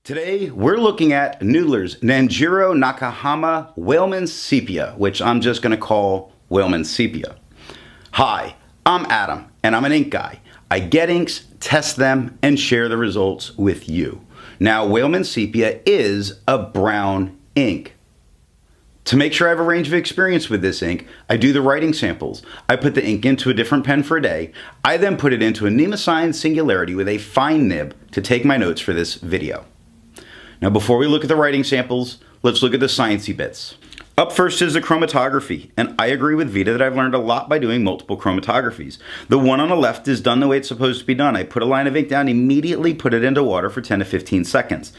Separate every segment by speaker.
Speaker 1: Today, we're looking at Noodler's Manjino Nakahma Whalemans Sepia, which I'm just going to call Whalemans Sepia. Hi, I'm Adam, and I'm an ink guy. I get inks, test them, and share the results with you. Now, Whalemans Sepia is a brown ink. To make sure I have a range of experience with this ink, I do the writing samples. I put the ink into a different pen for a day. I then put it into a Nemesign Singularity with a fine nib to take my notes for this video. Now, before we look at the writing samples, let's look at the sciencey bits. Up first is the chromatography, and I agree with Vita that I've learned a lot by doing multiple chromatographies. The one on the left is done the way it's supposed to be done. I put a line of ink down, immediately put it into water for 10 to 15 seconds.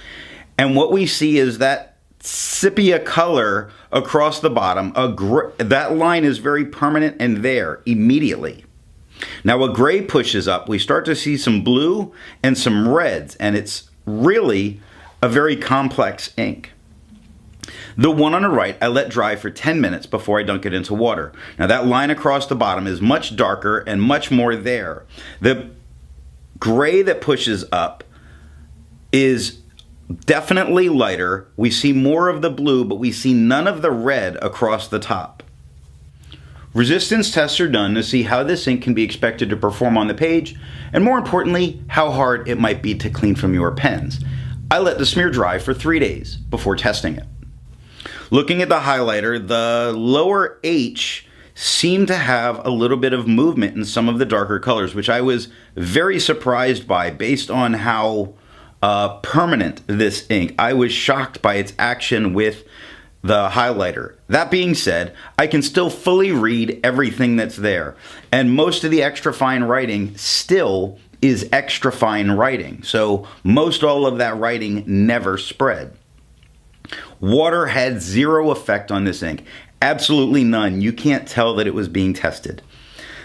Speaker 1: And what we see is that sepia color across the bottom. That line is very permanent and there immediately. Now, a gray pushes up, we start to see some blue and some reds, and it's really a very complex ink. The one on the right, I let dry for 10 minutes before I dunk it into water. Now that line across the bottom is much darker and much more there. The gray that pushes up is definitely lighter. We see more of the blue, but we see none of the red across the top. Resistance tests are done to see how this ink can be expected to perform on the page, and more importantly, how hard it might be to clean from your pens. I let the smear dry for 3 days before testing it. Looking at the highlighter, the lower H seemed to have a little bit of movement in some of the darker colors, which I was very surprised by based on how permanent this ink. I was shocked by its action with the highlighter. That being said, I can still fully read everything that's there, and most of the extra fine writing still is extra fine writing, so most all of that writing never spread. Water had zero effect on this ink, absolutely none. You can't tell that it was being tested.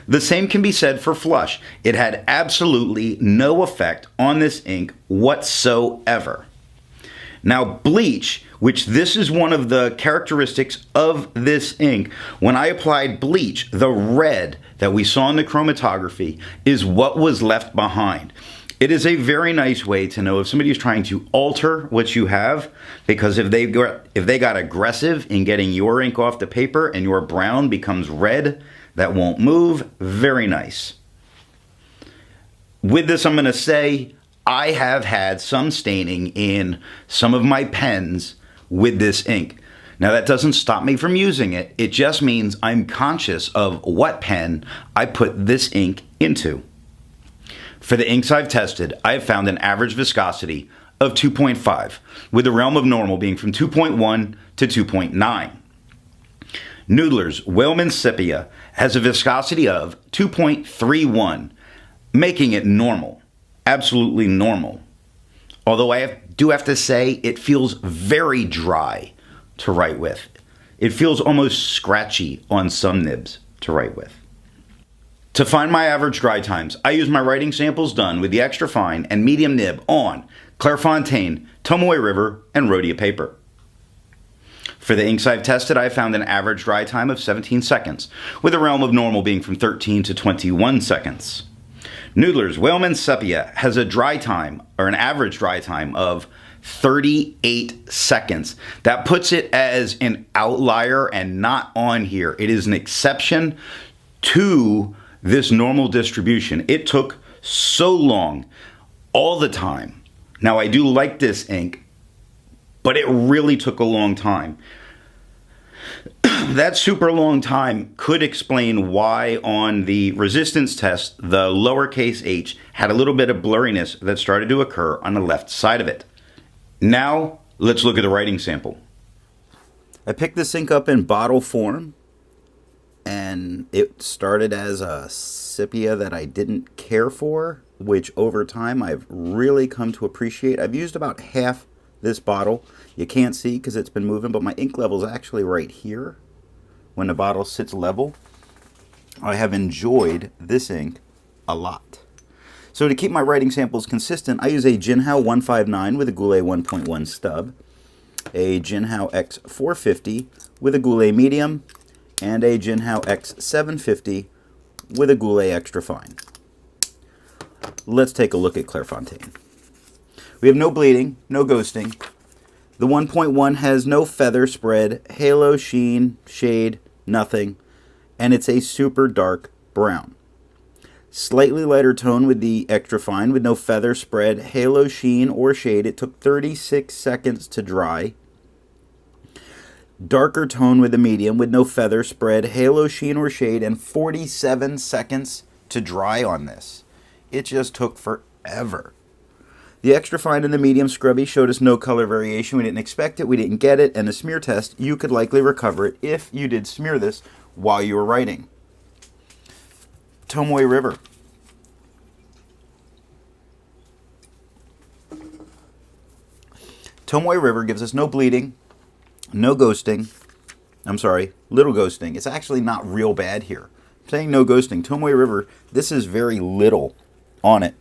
Speaker 1: The same can be said for flush. It had absolutely no effect on this ink whatsoever. Now, bleach, which this is one of the characteristics of this ink, when I applied bleach, the red that we saw in the chromatography is what was left behind. It is a very nice way to know if somebody is trying to alter what you have, because if they got aggressive in getting your ink off the paper and your brown becomes red, that won't move. Very nice. With this, I'm going to say I have had some staining in some of my pens with this ink. Now, that doesn't stop me from using it. It just means I'm conscious of what pen I put this ink into. For the inks I've tested, I have found an average viscosity of 2.5, with the realm of normal being from 2.1 to 2.9. Noodler's Whalemans Sepia has a viscosity of 2.31, making it normal, absolutely normal. Although I do have to say it feels very dry to write with. It feels almost scratchy on some nibs to write with. To find my average dry times, I use my writing samples done with the extra fine and medium nib on Clairefontaine, Tomoe River, and Rhodia paper. For the inks I've tested, I found an average dry time of 17 seconds, with the realm of normal being from 13 to 21 seconds. Noodler's Whalemans Sepia has a dry time, or an average dry time, of 38 seconds. That puts it as an outlier and not on here. It is an exception to this normal distribution. It took so long all the time. Now, I do like this ink, but it really took a long time. That super long time could explain why on the resistance test, the lowercase h had a little bit of blurriness that started to occur on the left side of it. Now, let's look at the writing sample. I picked this ink up in bottle form, and it started as a sepia that I didn't care for, which over time I've really come to appreciate. I've used about half this bottle. You can't see because it's been moving, but my ink level is actually right here when the bottle sits level. I have enjoyed this ink a lot. So to keep my writing samples consistent, I use a Jinhao 159 with a Goulet 1.1 stub, a Jinhao X450 with a Goulet medium, and a Jinhao X750 with a Goulet extra fine. Let's take a look at Clairefontaine. We have no bleeding, no ghosting. The 1.1 has no feather spread, halo, sheen, shade, nothing. And it's a super dark brown. Slightly lighter tone with the extra fine with no feather spread, halo, sheen, or shade. It took 36 seconds to dry. Darker tone with the medium with no feather spread, halo, sheen, or shade, and 47 seconds to dry on this. It just took forever. The extra fine and the medium scrubby showed us no color variation. We didn't expect it, we didn't get it, and the smear test, you could likely recover it if you did smear this while you were writing. Tomoe River. Tomoe River gives us no bleeding, no ghosting. I'm sorry, little ghosting. It's actually not real bad here. I'm saying no ghosting. Tomoe River, this is very little on it.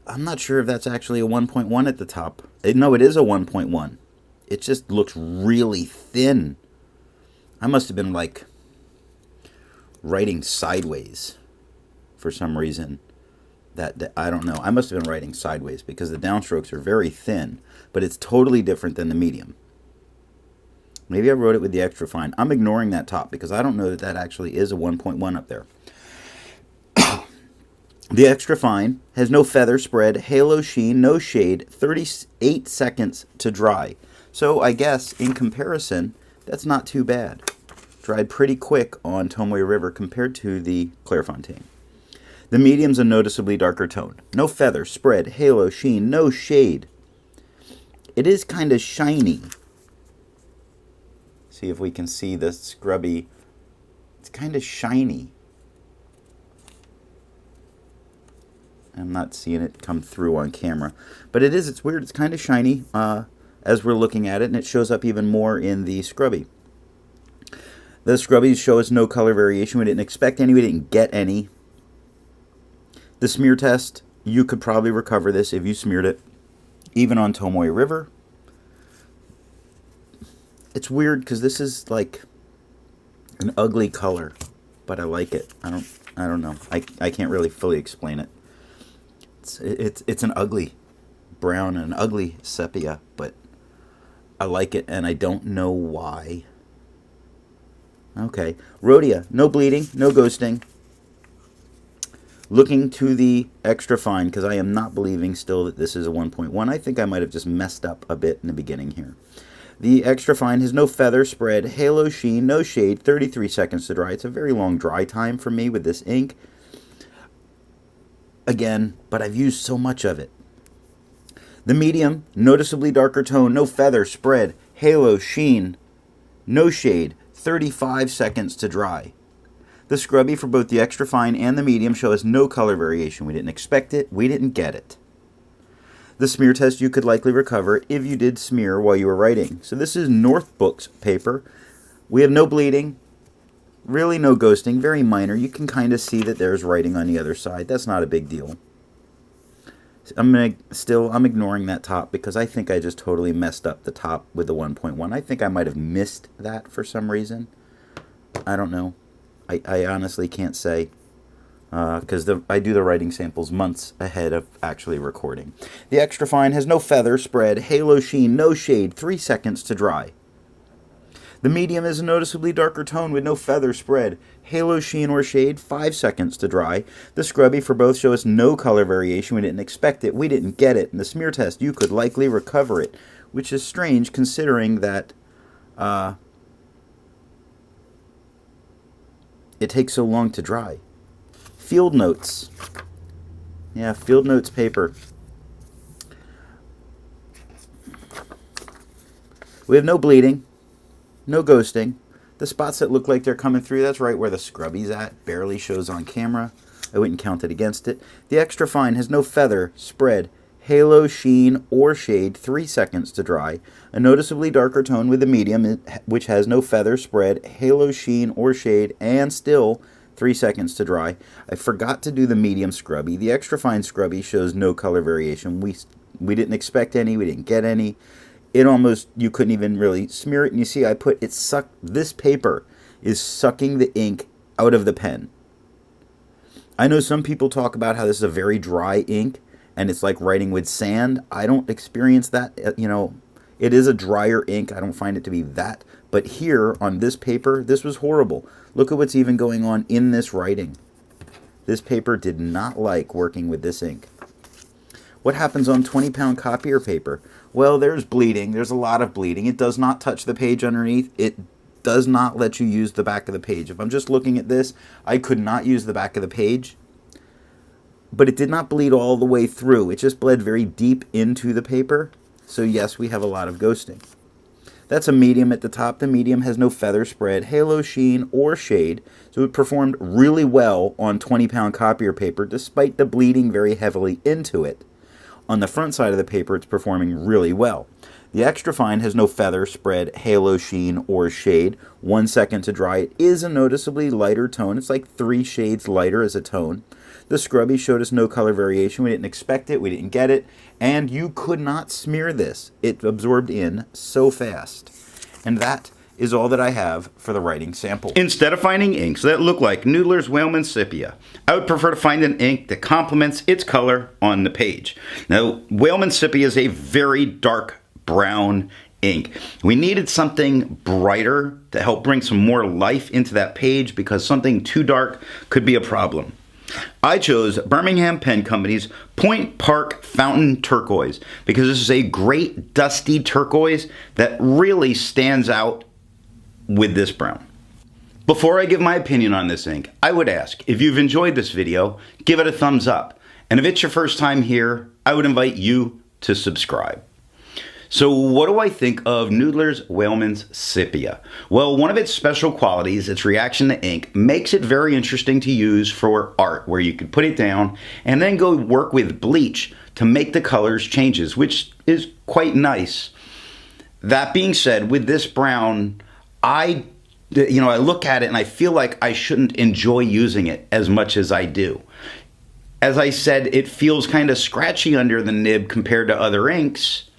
Speaker 1: I'm not sure if that's actually a 1.1 at the top. No, it is a 1.1. It just looks really thin. I must have been like writing sideways for some reason. That I don't know. I must have been writing sideways because the downstrokes are very thin, but it's totally different than the medium. Maybe I wrote it with the extra fine. I'm ignoring that top because I don't know that that actually is a 1.1 up there. The extra fine has no feather spread, halo, sheen, no shade, 38 seconds to dry. So I guess in comparison, that's not too bad. Dried pretty quick on Tomoe River compared to the Clairefontaine. The medium's a noticeably darker tone. No feather spread, halo, sheen, no shade. It is kind of shiny. See if we can see the scrubby. It's kind of shiny. I'm not seeing it come through on camera. But it is, it's weird, it's kind of shiny as we're looking at it, and it shows up even more in the scrubby. The scrubbies show us no color variation. We didn't expect any, we didn't get any. The smear test, you could probably recover this if you smeared it, even on Tomoe River. It's weird because this is like an ugly color, but I like it. I don't know. I can't really fully explain it. It's an ugly brown, an ugly sepia, but I like it, and I don't know why. Okay, Rhodia, no bleeding, no ghosting. Looking to the extra fine, because I am not believing still that this is a 1.1. I think I might have just messed up a bit in the beginning here. The extra fine has no feather spread, halo, sheen, no shade, 33 seconds to dry. It's a very long dry time for me with this ink. Again, but I've used so much of it. The medium, noticeably darker tone, no feather spread, halo, sheen, no shade, 35 seconds to dry. The scrubby for both the extra fine and the medium show us no color variation. We didn't expect it, we didn't get it. The smear test, you could likely recover it if you did smear while you were writing. So this is Northbook's paper. We have no bleeding, really no ghosting, very minor. You can kind of see that there's writing on the other side. That's not a big deal. I'm ignoring that top because I think I just totally messed up the top with the 1.1. I think I might have missed that for some reason. I don't know. I honestly can't say because I do the writing samples months ahead of actually recording. The extra fine has no feather spread, halo, sheen, no shade, 3 seconds to dry. The medium is a noticeably darker tone with no feather spread, halo, sheen, or shade, 5 seconds to dry. The scrubby for both show us no color variation. We didn't expect it, we didn't get it. In the smear test, you could likely recover it, which is strange considering that it takes so long to dry. Field notes. Yeah, field notes paper. We have no bleeding. No ghosting. The spots that look like they're coming through, that's right where the scrubby's at. Barely shows on camera. I wouldn't count it against it. The extra fine has no feather, spread, halo, sheen, or shade, 3 seconds to dry. A noticeably darker tone with the medium, which has no feather, spread, halo, sheen, or shade, and still 3 seconds to dry. I forgot to do the medium scrubby. The extra fine scrubby shows no color variation. We didn't expect any, we didn't get any. It almost, you couldn't even really smear it. And you see, this paper is sucking the ink out of the pen.
Speaker 2: I know some people talk about how this is a very dry ink and it's like writing with sand. I don't experience that. It is a drier ink. I don't find it to be that. But here on this paper, this was horrible. Look at what's even going on in this writing. This paper did not like working with this ink. What happens on 20-pound copier paper? Well, there's bleeding. There's a lot of bleeding. It does not touch the page underneath. It does not let you use the back of the page. If I'm just looking at this, I could not use the back of the page. But it did not bleed all the way through. It just bled very deep into the paper. So yes, we have a lot of ghosting. That's a medium at the top. The medium has no feather spread, halo sheen, or shade, so it performed really well on 20-pound copier paper despite the bleeding very heavily into it. On the front side of the paper, it's performing really well. The extra fine has no feather spread, halo sheen, or shade. 1 second to dry. It is a noticeably lighter tone. It's like 3 shades lighter as a tone. The scrubby showed us no color variation. We didn't expect it. We didn't get it. And you could not smear this. It absorbed in so fast. And that is all that I have for the writing sample.
Speaker 1: Instead of finding inks that look like Noodler's Whalemans Sepia, I would prefer to find an ink that complements its color on the page. Now, Whalemans Sepia is a very dark brown ink. We needed something brighter to help bring some more life into that page because something too dark could be a problem. I chose Birmingham Pen Company's Point Park Fountain Turquoise because this is a great dusty turquoise that really stands out with this brown. Before I give my opinion on this ink, I would ask, if you've enjoyed this video, give it a thumbs up. And if it's your first time here, I would invite you to subscribe. So what do I think of Noodler's Whalemans Sepia? Well, one of its special qualities, its reaction to ink, makes it very interesting to use for art, where you could put it down and then go work with bleach to make the colors changes, which is quite nice. That being said, with this brown, I look at it and I feel like I shouldn't enjoy using it as much as I do. As I said, it feels kind of scratchy under the nib compared to other inks.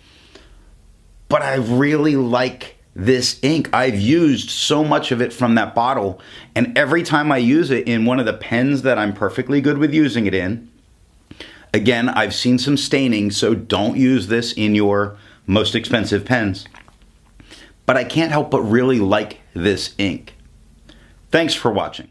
Speaker 1: But I really like this ink. I've used so much of it from that bottle, and every time I use it in one of the pens that I'm perfectly good with using it in, again, I've seen some staining, so don't use this in your most expensive pens. But I can't help but really like this ink. Thanks for watching.